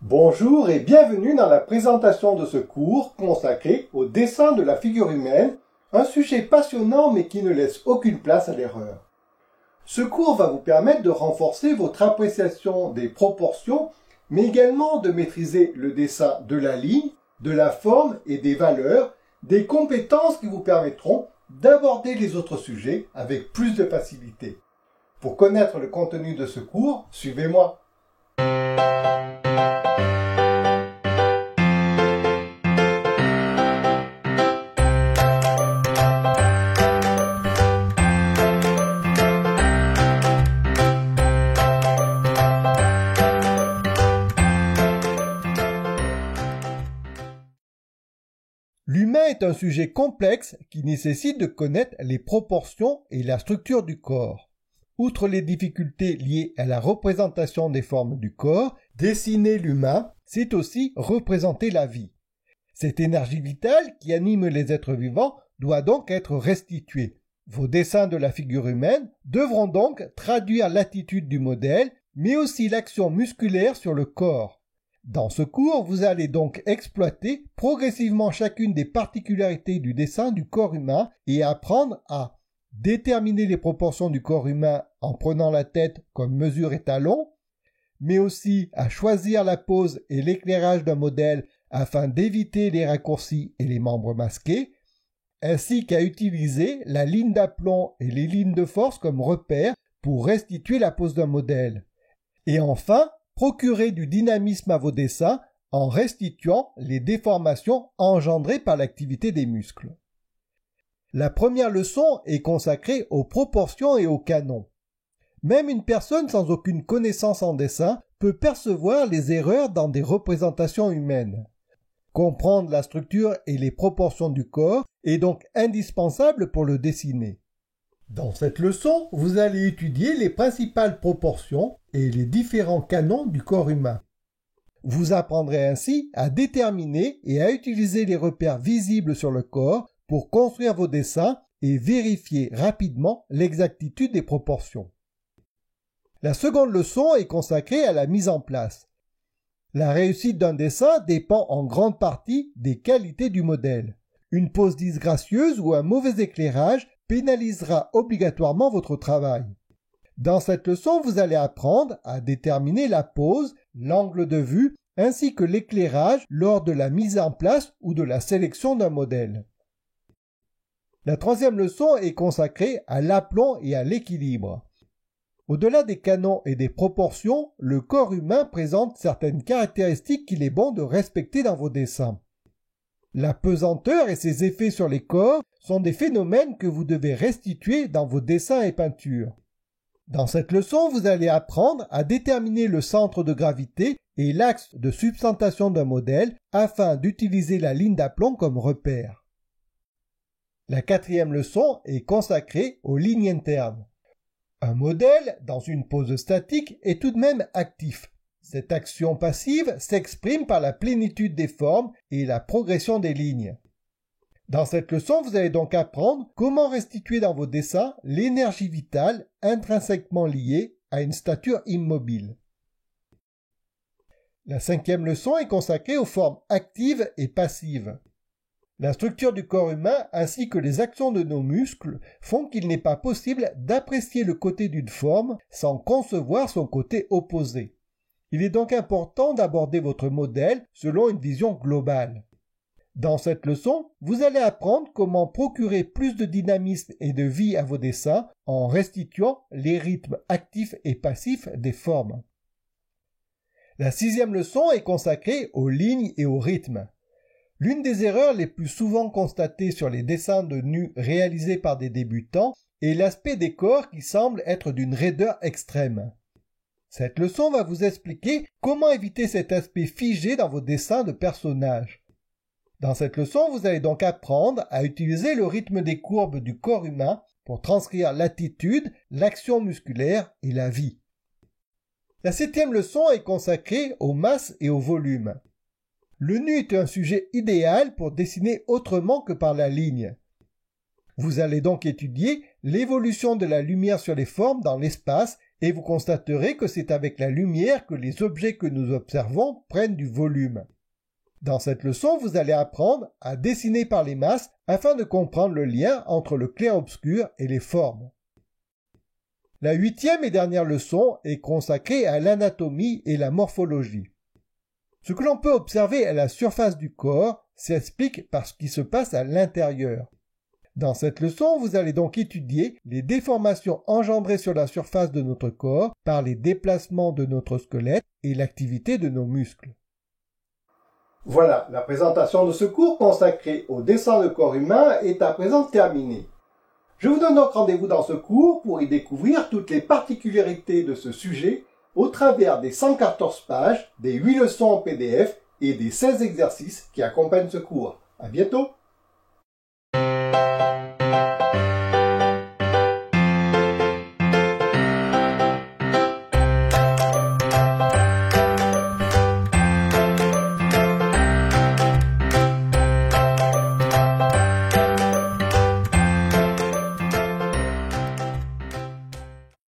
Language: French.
Bonjour et bienvenue dans la présentation de ce cours consacré au dessin de la figure humaine, un sujet passionnant mais qui ne laisse aucune place à l'erreur. Ce cours va vous permettre de renforcer votre appréciation des proportions, mais également de maîtriser le dessin de la ligne, de la forme et des valeurs, des compétences qui vous permettront d'aborder les autres sujets avec plus de facilité. Pour connaître le contenu de ce cours, suivez-moi. L'humain est un sujet complexe qui nécessite de connaître les proportions et la structure du corps. Outre les difficultés liées à la représentation des formes du corps, dessiner l'humain, c'est aussi représenter la vie. Cette énergie vitale qui anime les êtres vivants doit donc être restituée. Vos dessins de la figure humaine devront donc traduire l'attitude du modèle, mais aussi l'action musculaire sur le corps. Dans ce cours, vous allez donc exploiter progressivement chacune des particularités du dessin du corps humain et apprendre à déterminer les proportions du corps humain en prenant la tête comme mesure et talon, mais aussi à choisir la pose et l'éclairage d'un modèle afin d'éviter les raccourcis et les membres masqués, ainsi qu'à utiliser la ligne d'aplomb et les lignes de force comme repères pour restituer la pose d'un modèle. Et enfin, procurez du dynamisme à vos dessins en restituant les déformations engendrées par l'activité des muscles. La première leçon est consacrée aux proportions et aux canons. Même une personne sans aucune connaissance en dessin peut percevoir les erreurs dans des représentations humaines. Comprendre la structure et les proportions du corps est donc indispensable pour le dessiner. Dans cette leçon, vous allez étudier les principales proportions et les différents canons du corps humain. Vous apprendrez ainsi à déterminer et à utiliser les repères visibles sur le corps pour construire vos dessins et vérifier rapidement l'exactitude des proportions. La seconde leçon est consacrée à la mise en place. La réussite d'un dessin dépend en grande partie des qualités du modèle. Une pose disgracieuse ou un mauvais éclairage pénalisera obligatoirement votre travail. Dans cette leçon, vous allez apprendre à déterminer la pose, l'angle de vue, ainsi que l'éclairage lors de la mise en place ou de la sélection d'un modèle. La troisième leçon est consacrée à l'aplomb et à l'équilibre. Au-delà des canons et des proportions, le corps humain présente certaines caractéristiques qu'il est bon de respecter dans vos dessins. La pesanteur et ses effets sur les corps sont des phénomènes que vous devez restituer dans vos dessins et peintures. Dans cette leçon, vous allez apprendre à déterminer le centre de gravité et l'axe de substantation d'un modèle afin d'utiliser la ligne d'aplomb comme repère. La quatrième leçon est consacrée aux lignes internes. Un modèle, dans une pose statique, est tout de même actif. Cette action passive s'exprime par la plénitude des formes et la progression des lignes. Dans cette leçon, vous allez donc apprendre comment restituer dans vos dessins l'énergie vitale intrinsèquement liée à une stature immobile. La cinquième leçon est consacrée aux formes actives et passives. La structure du corps humain ainsi que les actions de nos muscles font qu'il n'est pas possible d'apprécier le côté d'une forme sans concevoir son côté opposé. Il est donc important d'aborder votre modèle selon une vision globale. Dans cette leçon, vous allez apprendre comment procurer plus de dynamisme et de vie à vos dessins en restituant les rythmes actifs et passifs des formes. La sixième leçon est consacrée aux lignes et aux rythmes. L'une des erreurs les plus souvent constatées sur les dessins de nus réalisés par des débutants est l'aspect des corps qui semble être d'une raideur extrême. Cette leçon va vous expliquer comment éviter cet aspect figé dans vos dessins de personnages. Dans cette leçon, vous allez donc apprendre à utiliser le rythme des courbes du corps humain pour transcrire l'attitude, l'action musculaire et la vie. La septième leçon est consacrée aux masses et au volume. Le nu est un sujet idéal pour dessiner autrement que par la ligne. Vous allez donc étudier l'évolution de la lumière sur les formes dans l'espace et vous constaterez que c'est avec la lumière que les objets que nous observons prennent du volume. Dans cette leçon, vous allez apprendre à dessiner par les masses afin de comprendre le lien entre le clair-obscur et les formes. La 8e et dernière leçon est consacrée à l'anatomie et la morphologie. Ce que l'on peut observer à la surface du corps s'explique par ce qui se passe à l'intérieur. Dans cette leçon, vous allez donc étudier les déformations engendrées sur la surface de notre corps par les déplacements de notre squelette et l'activité de nos muscles. Voilà, la présentation de ce cours consacré au dessin de corps humain est à présent terminée. Je vous donne donc rendez-vous dans ce cours pour y découvrir toutes les particularités de ce sujet au travers des 114 pages, des 8 leçons en PDF et des 16 exercices qui accompagnent ce cours. À bientôt!